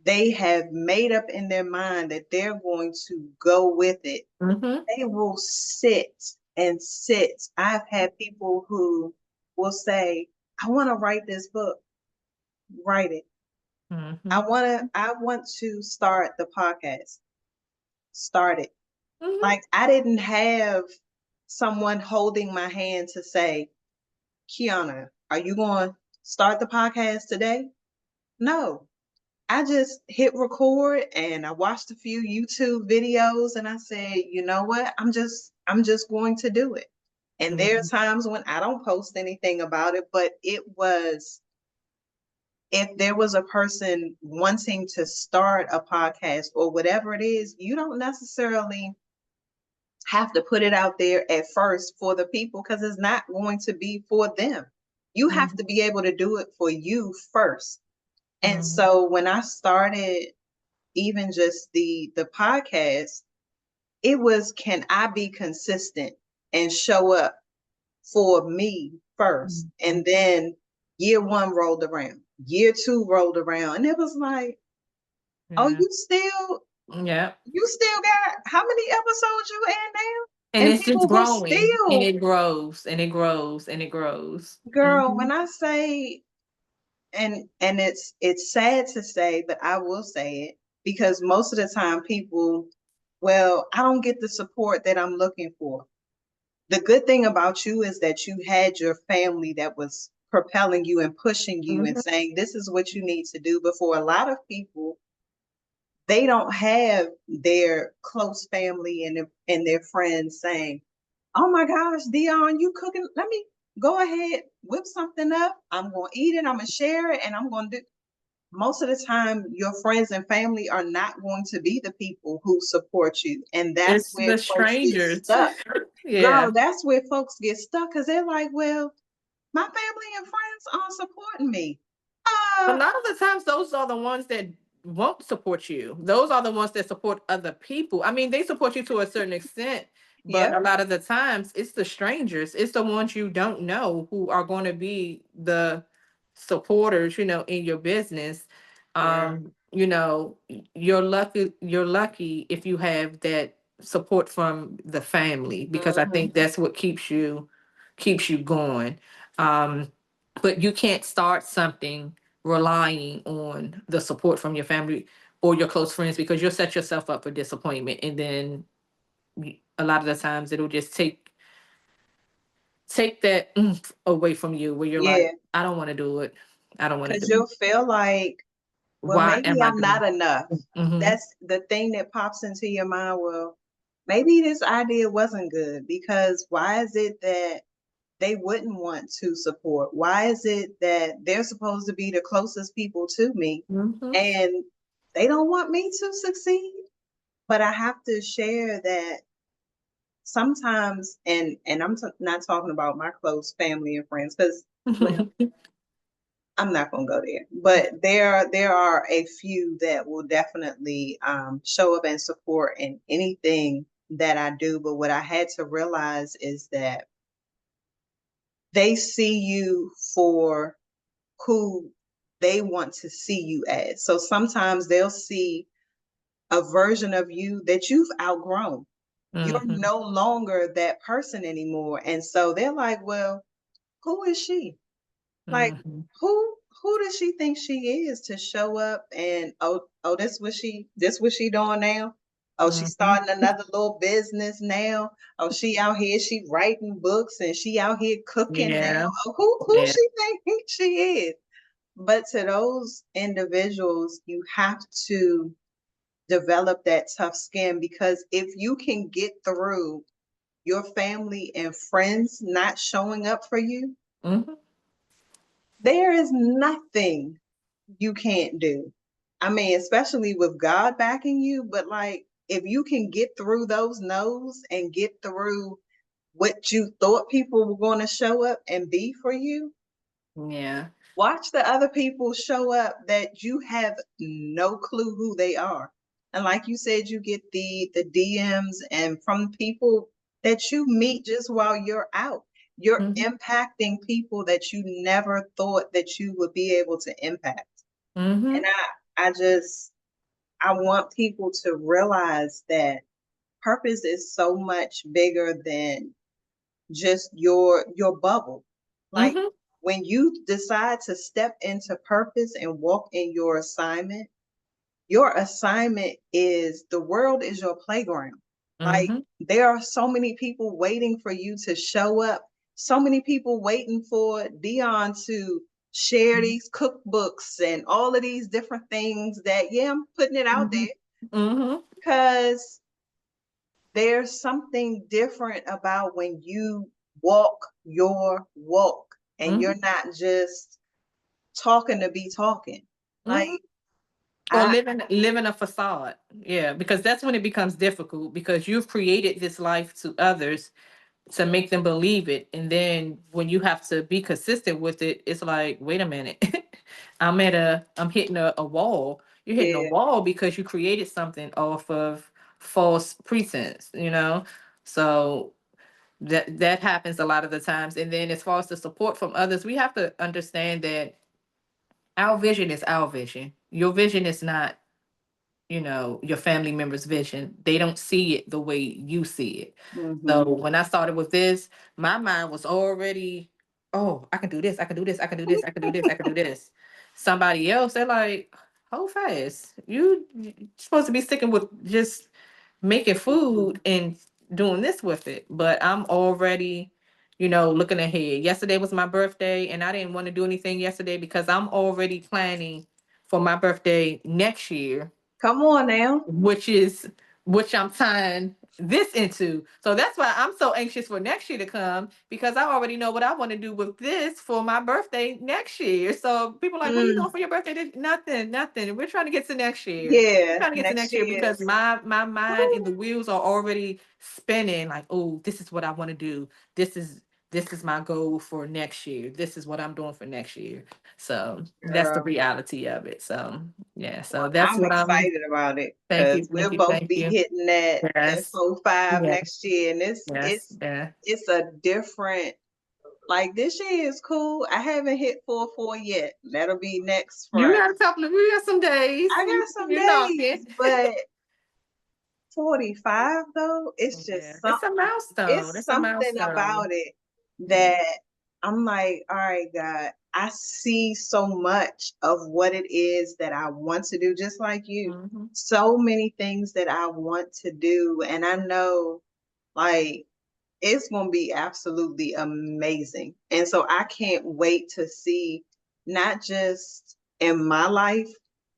they have made up in their mind that they're going to go with it, Mm-hmm. they will sit and sit. I've had people who will say, I want to write this book, write it. Mm-hmm. I want to start the podcast, start it. Mm-hmm. Like I didn't have someone holding my hand to say, Kiana, are you going to start the podcast today? No. I just hit record and I watched a few YouTube videos and I said, you know what? I'm just going to do it. And there are Mm-hmm. times when I don't post anything about it, but it was, if there was a person wanting to start a podcast or whatever it is, you don't necessarily have to put it out there at first for the people because it's not going to be for them. You have to be able to do it for you first. And Mm-hmm. so when I started even just the podcast, it was, can I be consistent and show up for me first? Mm-hmm. And then year one rolled around, year two rolled around, and it was like, oh, Yeah. Yeah. you still got how many episodes you in now? And And it's just people will growing and still, it grows and it grows and it grows. girl, Mm-hmm. when I say, and it's sad to say, but I will say it because most of the time people, well, I don't get the support that I'm looking for. The good thing about you is that you had your family that was propelling you and pushing you and Mm-hmm. saying this is what you need to do. Before a lot of people, they don't have their close family and their friends saying, oh my gosh, Dionne, you cooking, let me go ahead, whip something up, I'm going to eat it, I'm going to share it, and I'm going to do. Most of the time your friends and family are not going to be the people who support you, and that's It's where the folks get strangers. stuck. Yeah. Girl, that's where folks get stuck because they're like, well, my family and friends aren't supporting me. A uh lot of the times, those are the ones that won't support you. Those are the ones that support other people. I mean, they support you to a certain extent, but yep. a lot of the times, it's the strangers, it's the ones you don't know who are going to be the supporters, in your business. Girl. You're lucky if you have that support from the family, because I Hmm. think that's what keeps you going. Um, but you can't start something relying on the support from your family or your close friends, because you'll set yourself up for disappointment, and then a lot of the times it'll just take that away from you, where you're like, Yeah, I don't want to do it. I don't want to because do it. you'll feel like, well, Why maybe am I I'm doing not enough. it? Mm-hmm. That's the thing that pops into your mind. Well, maybe this idea wasn't good because why is it that they wouldn't want to support? Why is it that they're supposed to be the closest people to me Mm-hmm. and they don't want me to succeed? But I have to share that sometimes, and not talking about my close family and friends because, well, I'm not going to go there. But there are a few that will definitely show up and support in anything that I do. But what I had to realize is that they see you for who they want to see you as. So sometimes they'll see a version of you that you've outgrown. You're Mm-hmm. no longer that person anymore. And so they're like, well, who is she? Like, Mm-hmm. who does she think she is to show up and this what she doing now? Oh, she's Mm-hmm. starting another little business now. Oh, she out here, she writing books and she out here cooking now. Yeah. Oh, who Yeah. she think she is? But to those individuals, you have to develop that tough skin because if you can get through your family and friends not showing up for you, Mm-hmm. there is nothing you can't do. I mean, especially with God backing you, but like if you can get through those no's and get through what you thought people were going to show up and be for you, Yeah. watch the other people show up that you have no clue who they are. And like you said, you get the DMs and from people. that you meet just while you're out. You're Mhm. impacting people that you never thought that you would be able to impact. And Mhm. I want people to realize that purpose is so much bigger than just your bubble. Like Mhm. when you decide to step into purpose and walk in your assignment is the world is your playground. Like Mhm. there are so many people waiting for you to show up, so many people waiting for Dionne to share these cookbooks and all of these different things that, yeah, I'm putting it out Mhm. there Mhm. because there's something different about when you walk your walk and Mhm. you're not just talking to be talking. Like Mhm. Or I living a facade. Yeah, because that's when it becomes difficult because you've created this life to others to make them believe it. And then when you have to be consistent with it, it's like, wait a minute. I'm hitting a wall. You're hitting a yeah, wall because you created something off of false pretense, you know? So that happens a lot of the times. And then as far as the support from others, we have to understand that our vision is our vision. Your vision is not, your family member's vision. They don't see it the way you see it. So hmm, when I started with this, my mind was already, oh, I can do this, I can do this, I can do this, I can do this, I can do this. Somebody else, they're like, hold fast. You supposed to be sticking with just making food and doing this with it. But I'm already, looking ahead. Yesterday was my birthday, and I didn't want to do anything yesterday because I'm already planning for my birthday next year, come on now. which is which I'm tying this into. So that's why I'm so anxious for next year to come because I already know what I want to do with this for my birthday next year. So people are like, what are you doing Mm, for your birthday? Nothing, nothing. We're trying to get to next year. We're yeah, trying to get to next next year year because is my mind and the wheels are already spinning like, oh, this is what I want to do. This is this is my goal for next year. This is what I'm doing for next year. So that's the girl. reality of it. So yeah, so Well, that's I'm what I'm. excited about it Thank you, because thank we'll you, both thank be you. hitting that Yes, 4-5 yes, next year, and yes, yeah. it's a different. Like this year is cool. I haven't hit 4-4 yet. That'll be next You Friday. got a couple of, we got some days. I You got some you're knocking. days, but 45 though, it's Yeah, just it's a milestone. it's It's a something milestone. about it Yeah. that I'm like, all right, God, I see so much of what it is that I want to do, just like you. Mm-hmm. So many things that I want to do. And I know like it's going to be absolutely amazing. And so I can't wait to see not just in my life,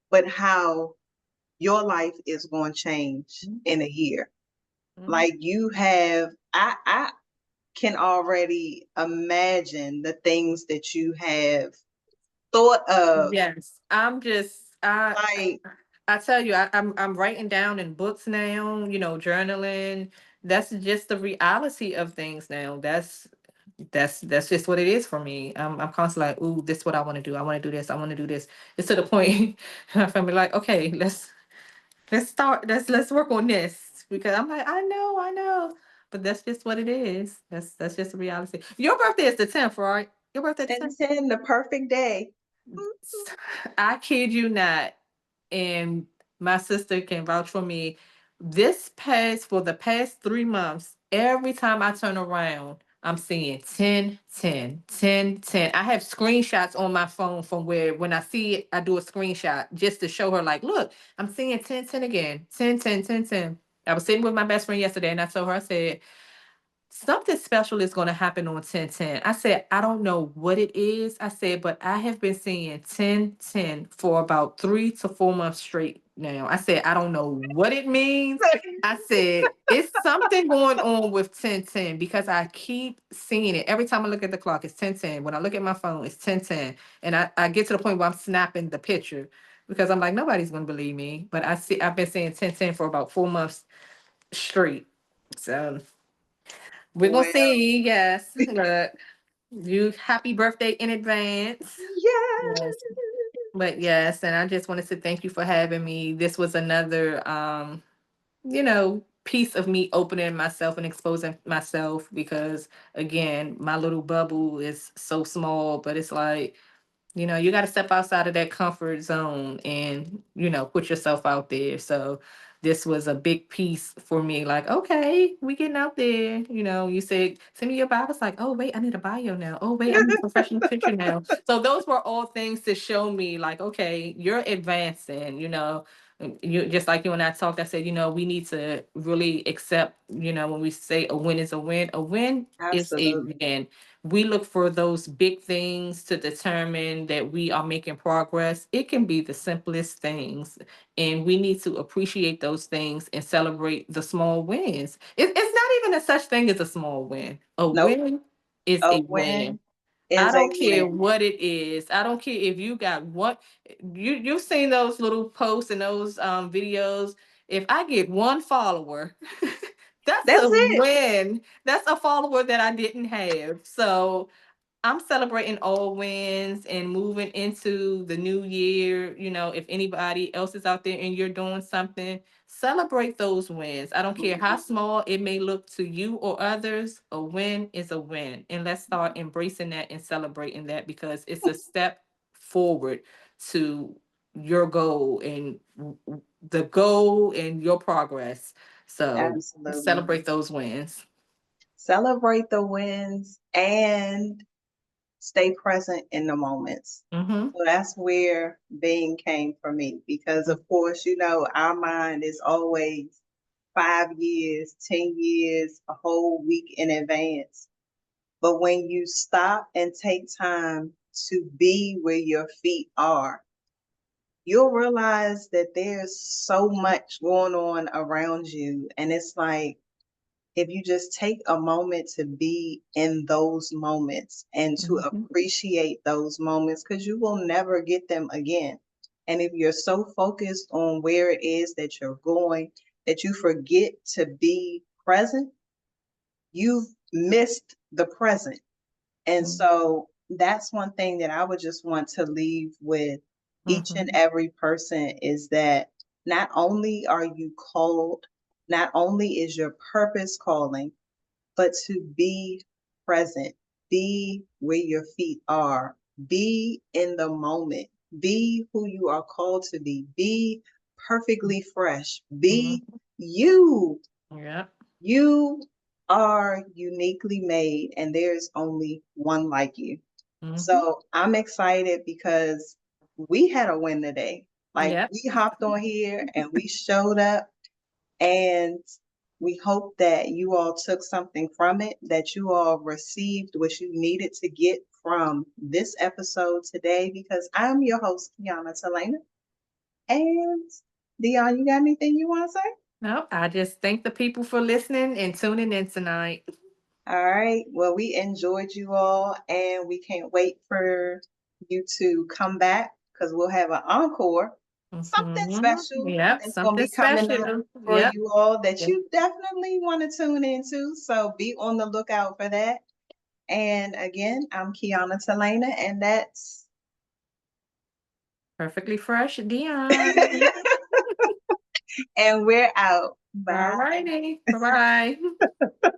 but how your life is going to change in a year. Mm-hmm. Like you have, I can already imagine the things that you have thought of. Yes, I'm just Like, I tell you, I'm writing down in books now. Journaling. That's just the reality of things now. That's just what it is for me. I'm constantly like, ooh, this is what I want to do. I want to do this. I want to do this. It's to the point my family like, okay, let's start. Let's work on this because I'm like, I know, but that's just what it is. That's just the reality. Your birthday is the 10th, right? Your birthday the 10th. 10 the perfect day. I kid you not, and my sister can vouch for me. For the past 3 months, every time I turn around, I'm seeing 10, 10, 10, 10. I have screenshots on my phone from where when I see it, I do a screenshot just to show her, like, look, I'm seeing 10, 10 again. 10, 10, 10, 10. I was sitting with my best friend yesterday and I told her, I said, something special is going to happen on 1010. I said, I don't know what it is. I said, but I have been seeing 1010 for about 3 to 4 months straight now. I said, I don't know what it means. I said, it's something going on with 1010 because I keep seeing it. Every time I look at the clock, it's 1010. When I look at my phone, it's 1010. And I get to the point where I'm snapping the picture because I'm like, nobody's going to believe me. But I've been saying 1010 for about 4 months straight. So we're gonna Well, see, yes. But you happy birthday in advance. yeah. Yes. But yes, and I just wanted to thank you for having me. This was another piece of me opening myself and exposing myself, because again, my little bubble is so small, but it's like, you got to step outside of that comfort zone and, put yourself out there. So this was a big piece for me. Like, okay, we getting out there. You said, send me your bio. I was like, oh, wait, I need a bio now. Oh, wait, I need a professional picture now. So those were all things to show me, like, okay, you're advancing, You just like you and I talked, I said, we need to really accept, when we say a win is a win, a win is a Absolutely. win. We look for those big things to determine that we are making progress. It can be the simplest things, and we need to appreciate those things and celebrate the small wins. It's not even a such thing as a small win. A Nope. win is A a win. win I is a don't care win. what it is. I don't care if you got what you've seen those little posts and those videos. If I get one follower, that's That's a it. win. That's a follower that I didn't have. So I'm celebrating all wins and moving into the new year. If anybody else is out there and you're doing something, celebrate those wins. I don't care how Mhm. small it may look to you or others, a win is a win. And let's start embracing that and celebrating that, because it's a step forward to your goal and the goal and your progress. So Absolutely. celebrate those wins. Celebrate the wins and stay present in the moments. Mm-hmm. So that's where being came for me because, of course, our mind is always 5 years, 10 years, a whole week in advance. But when you stop and take time to be where your feet are, you'll realize that there's so much going on around you. And it's like, if you just take a moment to be in those moments and to Mm-hmm. appreciate those moments, because you will never get them again. And if you're so focused on where it is that you're going that you forget to be present, you've missed the present. And so that's one thing that I would just want to leave with each and Mm-hmm. every person is that not only are you called, not only is your purpose calling, but to be present, be where your feet are, be in the moment, be who you are called to be perfectly fresh, be Mm-hmm. you. Yeah. You are uniquely made, and there's only one like you. Mm-hmm. So I'm excited because we had a win today. Like Yep. we hopped on here and we showed up, and we hope that you all took something from it, that you all received what you needed to get from this episode today, because I'm your host, Kiana Talena. And Dionne, you got anything you want to say? No, I just thank the people for listening and tuning in tonight. All right. Well, we enjoyed you all, and we can't wait for you to come back because we'll have an encore, something Mm-hmm. special Yep. that's going to Something be coming up special. for Yep. you all that Yeah. you definitely want to tune into. So be on the lookout for that. And again, I'm Kiana Talena, and that's Perfectly fresh, Dion. and we're out. All Bye. righty. Bye bye.